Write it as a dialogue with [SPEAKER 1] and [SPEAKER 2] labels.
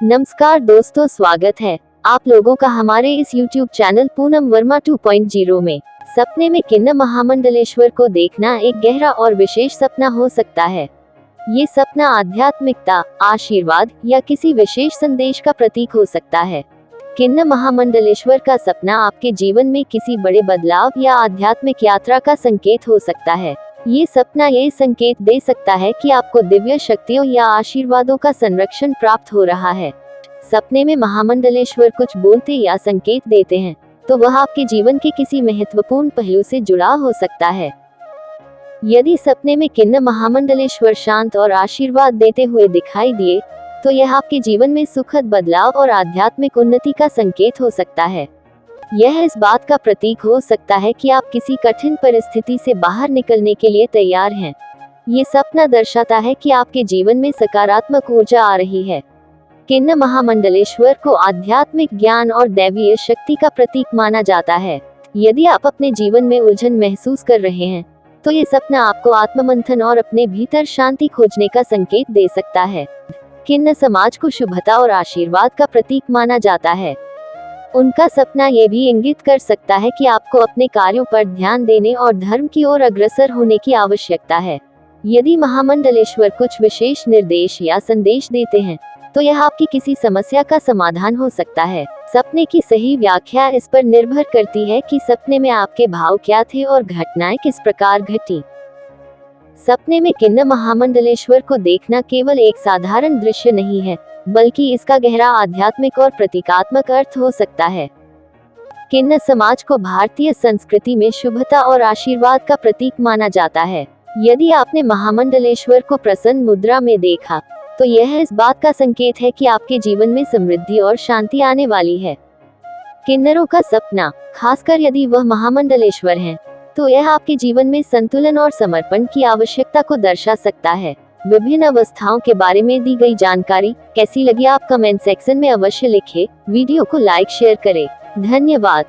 [SPEAKER 1] नमस्कार दोस्तों, स्वागत है आप लोगों का हमारे इस YouTube चैनल पूनम वर्मा 2.0 में। सपने में किन्न महामंडलेश्वर को देखना एक गहरा और विशेष सपना हो सकता है। ये सपना आध्यात्मिकता, आशीर्वाद या किसी विशेष संदेश का प्रतीक हो सकता है। किन्न महामंडलेश्वर का सपना आपके जीवन में किसी बड़े बदलाव या आध्यात्मिक यात्रा का संकेत हो सकता है। ये सपना ये संकेत दे सकता है कि आपको दिव्य शक्तियों या आशीर्वादों का संरक्षण प्राप्त हो रहा है। सपने में महामंडलेश्वर कुछ बोलते या संकेत देते हैं, तो वह आपके जीवन के किसी महत्वपूर्ण पहलू से जुड़ा हो सकता है। यदि सपने में किन्न महामंडलेश्वर शांत और आशीर्वाद देते हुए दिखाई दिए, तो यह आपके जीवन में सुखद बदलाव और आध्यात्मिक उन्नति का संकेत हो सकता है। यह इस बात का प्रतीक हो सकता है कि आप किसी कठिन परिस्थिति से बाहर निकलने के लिए तैयार हैं। ये सपना दर्शाता है कि आपके जीवन में सकारात्मक ऊर्जा आ रही है। किन्न महामंडलेश्वर को आध्यात्मिक ज्ञान और दैवीय शक्ति का प्रतीक माना जाता है। यदि आप अपने जीवन में उलझन महसूस कर रहे हैं, तो ये सपना आपको आत्ममंथन और अपने भीतर शांति खोजने का संकेत दे सकता है। किन्न समाज को शुभता और आशीर्वाद का प्रतीक माना जाता है। उनका सपना ये भी इंगित कर सकता है कि आपको अपने कार्यों पर ध्यान देने और धर्म की ओर अग्रसर होने की आवश्यकता है। यदि महामंडलेश्वर कुछ विशेष निर्देश या संदेश देते हैं, तो यह आपकी किसी समस्या का समाधान हो सकता है। सपने की सही व्याख्या इस पर निर्भर करती है कि सपने में आपके भाव क्या थे और घटनाएं किस प्रकार घटी। सपने में किन्न महामंडलेश्वर को देखना केवल एक साधारण दृश्य नहीं है, बल्कि इसका गहरा आध्यात्मिक और प्रतीकात्मक अर्थ हो सकता है। किन्न समाज को भारतीय संस्कृति में शुभता और आशीर्वाद का प्रतीक माना जाता है। यदि आपने महामंडलेश्वर को प्रसन्न मुद्रा में देखा, तो यह इस बात का संकेत है कि आपके जीवन में समृद्धि और शांति आने वाली है। किन्नरों का सपना, खासकर यदि वह महामंडलेश्वर हैं, तो यह आपके जीवन में संतुलन और समर्पण की आवश्यकता को दर्शा सकता है। विभिन्न अवस्थाओं के बारे में दी गई जानकारी कैसी लगी, आप कमेंट सेक्शन में अवश्य लिखें। वीडियो को लाइक शेयर करें। धन्यवाद।